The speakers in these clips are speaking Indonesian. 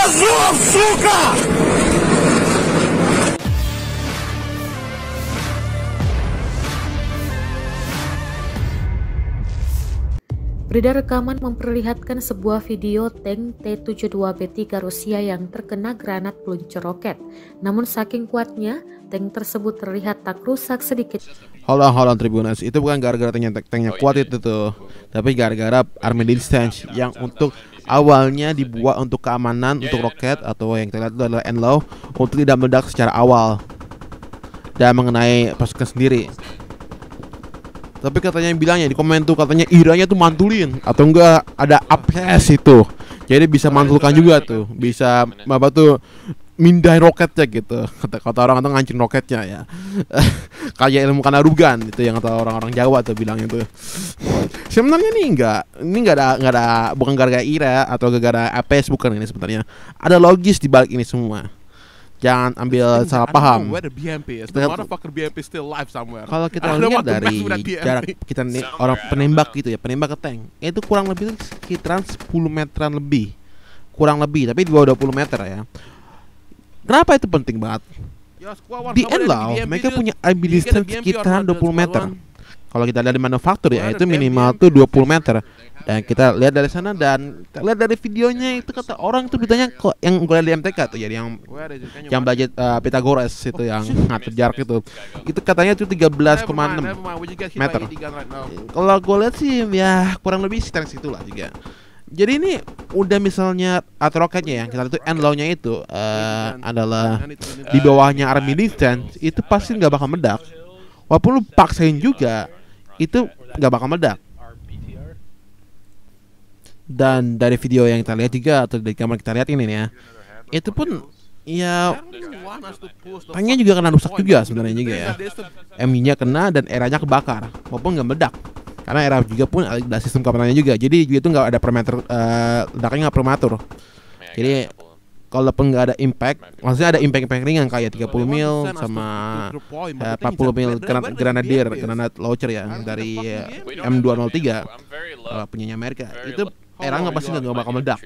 Azov, suka! Beredar rekaman memperlihatkan sebuah video tank T-72B3 Rusia yang terkena granat peluncur roket. Namun saking kuatnya, tank tersebut terlihat tak rusak sedikit. Hold on Tribunas, itu bukan gara-gara tanknya kuat itu tuh, tapi gara-gara army distance yang untuk awalnya dibuat untuk keamanan untuk roket atau yang kita lihat itu adalah end-low untuk tidak meledak secara awal dan mengenai pasukan sendiri. Tapi katanya yang bilangnya di komen tuh katanya iranya tuh mantulin atau enggak ada APS itu. Jadi bisa mantulkan juga tuh, bisa apa tuh mindai roketnya gitu. Kata orang tuh ngancing roketnya ya. Kayak ilmu kanarugan itu yang kata orang-orang Jawa tuh bilangnya tuh. Sebenarnya nih enggak ada bukan gara-gara ira atau gara-gara APS, bukan ini sebenarnya. Ada logis di balik ini semua. Jangan ambil salah paham. Kalau kita lihat dari jarak kita nih orang penembak gitu ya, penembak ke tank itu kurang lebih sekitaran 10 meteran lebih, kurang lebih, tapi di bawah 20 meter ya. Kenapa itu penting banget? Di end low mereka punya ability sekitaran 20 meter. Kalau kita lihat di manufaktur ya itu minimal tuh 20 meter. Dan kita lihat dari sana dan kita lihat dari videonya itu kata orang itu ditanya kok yang gue lihat di MTK tuh jadi yang belajar Pythagoras itu yang ngatur jarak itu katanya itu 13,6 meter. Kalau gue lihat sih ya kurang lebih sekitar situ lah juga. Jadi ini udah misalnya atau roketnya ya kita lihat itu end low-nya itu adalah di bawahnya army distance itu pasti nggak bakal meledak. Walaupun lu paksain juga itu nggak bakal meledak. Dan dari video yang kita lihat juga atau dari kamera kita lihat ini nih ya, itu pun ya tanknya juga kena rusak juga sebenarnya juga ya. MI-nya kena dan eranya kebakar walaupun nggak meledak karena era juga pun ada sistem kameranya juga, jadi juga itu nggak ada parameter ledaknya nggak prematur. Jadi kalaupun nggak ada impact, maksudnya ada impact ringan kayak 30 mil sama 40 mil granat launcher ya dari M203 punyanya Amerika, itu era nggak pasti nggak bakal meledak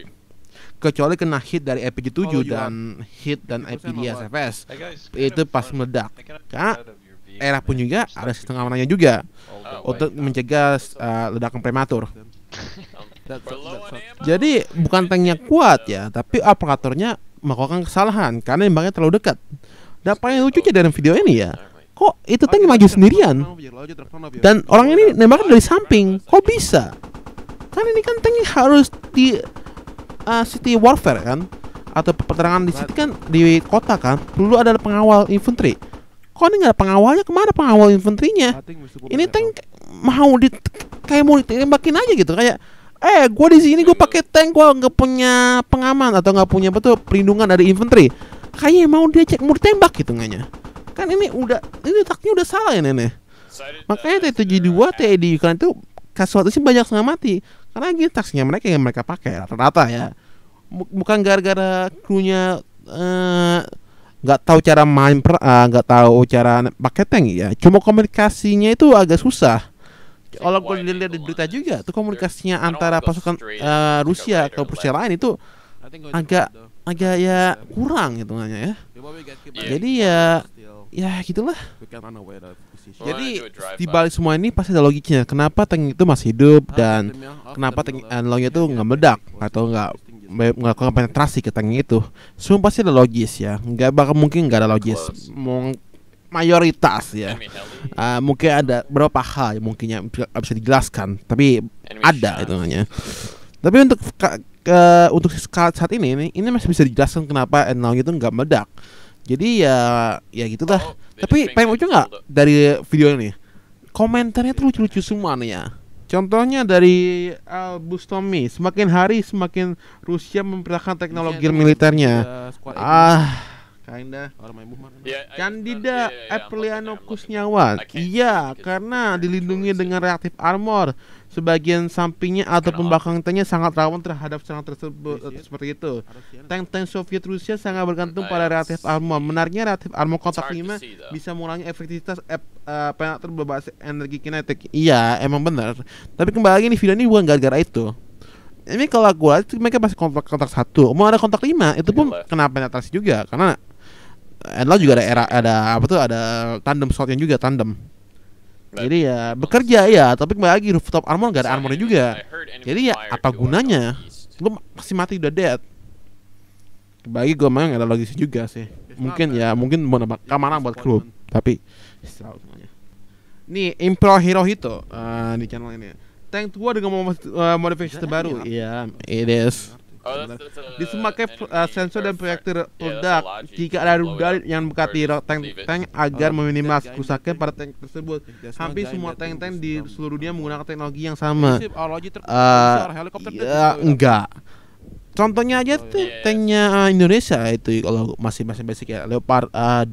kecuali kena hit dari RPG-7 dan hit dan IPD-SFS itu pas meledak. Karena era pun juga ada sistem keamanannya juga untuk mencegah ledakan prematur. Jadi bukan tanknya kuat ya, tapi operatornya melakukan kesalahan karena nembaknya terlalu dekat. Dan paling lucunya dari video ini ya, kok itu tank maju sendirian dan orang ini nembaknya dari samping, kok bisa? Kan ini kan tank harus di city warfare kan, atau peperangan di city kan, di kota kan, perlu ada pengawal infanteri. Kok ini nggak ada pengawalnya? Kemana pengawal infanterinya? Ini tank mau kayak mau ditembakin aja gitu, kayak gue di sini gue pakai tank, gue nggak punya pengaman atau nggak punya betul perlindungan dari infanteri, kayaknya mau dia cek mau ditembak hitungannya. Kan ini taknya udah salah ya nenek. Makanya T72 TED kan itu kasualitas sih banyak setengah mati karena gini taksinya mereka yang mereka pakai rata-rata ya, bukan gara-gara krunya nggak tahu cara main nggak tahu cara pakai tank ya, cuma komunikasinya itu agak susah. Kalau gue lihat di berita juga tuh komunikasinya antara pasukan Rusia ke Rusia lain itu agak ya kurang gitu ya. Jadi ya gitulah. Jadi di balik semua ini pasti ada logiknya. Kenapa tank itu masih hidup dan kenapa tank low-nya itu nggak meledak atau nggak melakukan penetrasi ke tank itu. Semua pasti ada logis ya. Nggak bakal mungkin nggak ada logis. Mayoritas ya. Mungkin ada beberapa hal yang mungkinnya bisa dijelaskan, tapi ada itu namanya. Tapi untuk saat ini masih bisa dijelaskan kenapa low-nya itu nggak meledak. Jadi ya gitulah. Tapi paling lucu nggak dari video ini? Komentarnya tuh lucu-lucu semua nih ya. Contohnya dari Bustomi, semakin hari semakin Rusia memperlihatkan teknologi militernya. Candida Apriliano Kusnyawan. Iya, karena dilindungi dengan reaktif armor. Sebagian sampingnya ataupun belakang tanknya sangat rawan terhadap serangan tersebut seperti itu. Tank-tank Soviet Rusia sangat bergantung pada reaktif armor. Menariknya reaktif armor kontak 5 bisa mengurangi efektivitas penetrator berbasis energi kinetik. Iya, emang benar. Tapi kembali lagi nih, video ini bukan gara-gara itu. Ini kalau gue lihat mereka masih kontak 1, mau ada kontak 5 itu pun kena penetrasi juga karena Enlau juga ada apa tuh, ada tandem shotnya juga, tandem. Jadi ya bekerja ya, tapi kembali lagi rooftop armor gak ada armornya juga. Jadi ya apa gunanya? Lu masih mati udah dead. Bagi gue memang ada logisnya juga sih. Mungkin mau nambah keamanan buat kru, tapi semuanya. Nih Imperial Hero Hito di channel ini. Tank tua dengan modifikasi terbaru. Iya, it is. Disemakai sensor dan proyektor peledak jika ada rudal yang mendekati tank agar meminimalisasi kerusakan pada tank tersebut. Hampir semua tank-tank di seluruh dunia menggunakan teknologi yang sama. Enggak. Contohnya aja tuh tanknya Indonesia itu kalau masih basic ya, Leopard 2,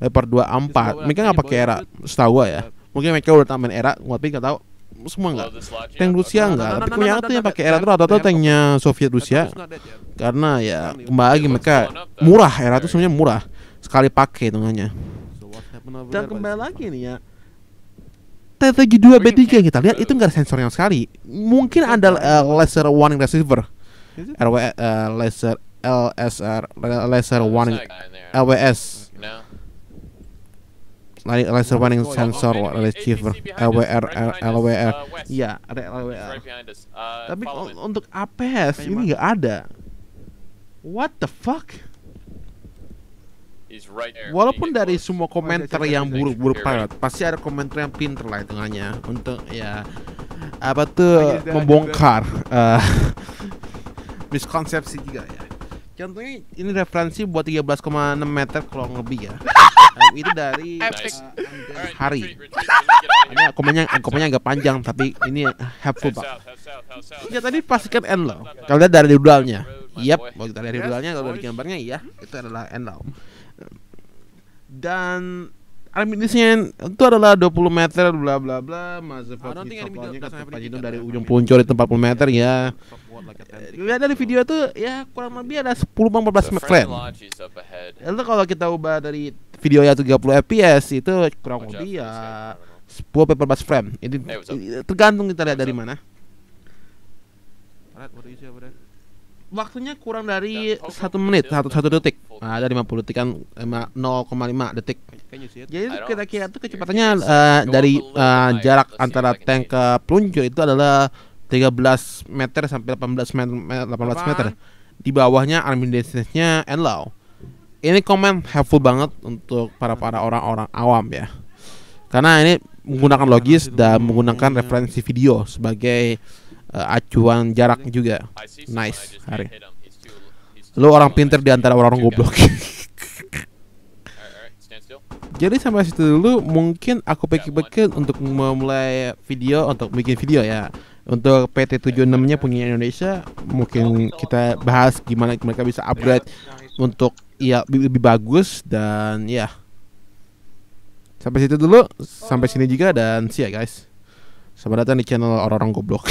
Leopard 2A4. Mereka nggak pakai era, setahu gua ya. Mungkin mereka udah tambahin era, tapi nggak tahu. Semua enggak. Tank Rusia enggak. Tapi punya tuh yang pakai era itu atau tanknya Soviet Rusia. Karena ya kembali lagi mereka murah, era itu sebenarnya murah. Sekali pakai hitungannya. Dan kembali lagi nih ya, T72B3 yang kita lihat itu enggak ada sensor yang sekali. Mungkin ada laser warning receiver. Laser LSR, laser warning LWS. Laser warning sensor receiver LWR. Iya, ada LWR. Tapi untuk APS ini nggak ada. What the fuck? Walaupun dari semua komentar yang buruk-buruk banget, pasti ada komentar yang pinter lah hitungannya untuk ya apa tuh membongkar miskonsepsi juga ya. Contohnya ini referensi buat 13,6 meter kurang lebih ya. Itu dari Hari. Ini komennya agak panjang tapi ini helpful Pak. Ya tadi pastikan Enlau. Kalau lihat dari rudalnya. Yap, kalau kita lihat dari rudalnya, kalau dari gambarnya iya, itu adalah Enlau. Dan arminisnya itu adalah 20 meter bla bla bla, Mazepatnya itu dari ujung peluncur itu 40 meter ya. Lihat dari video tuh ya kurang lebih ada 10-14 frame. Lalu kalau kita ubah dari video ya 30 fps itu kurang lebih ya 10-14 frame. Ini tergantung kita lihat dari mana. Waktunya kurang dari 1 menit, 1 detik. Ada 50 detik kan 0,5 detik. Jadi kira-kira itu kecepatannya dari jarak antara tank ke peluncur itu adalah 13 meter sampai 18 meter. Di bawahnya army distance-nya Enlau. Ini komen helpful banget untuk para orang-orang awam ya. Karena ini menggunakan logis dan menggunakan referensi video sebagai acuan jarak juga. Nice, Hari. Lu orang pinter di antara orang-orang goblok. Jadi sampai situ dulu mungkin aku pikir-pikir untuk memulai video, untuk bikin video ya. Untuk PT76-nya punya Indonesia, mungkin kita bahas gimana mereka bisa upgrade untuk ya lebih bagus dan ya. Sampai situ dulu, sampai sini juga dan see ya guys. Selamat datang di channel orang-orang goblok.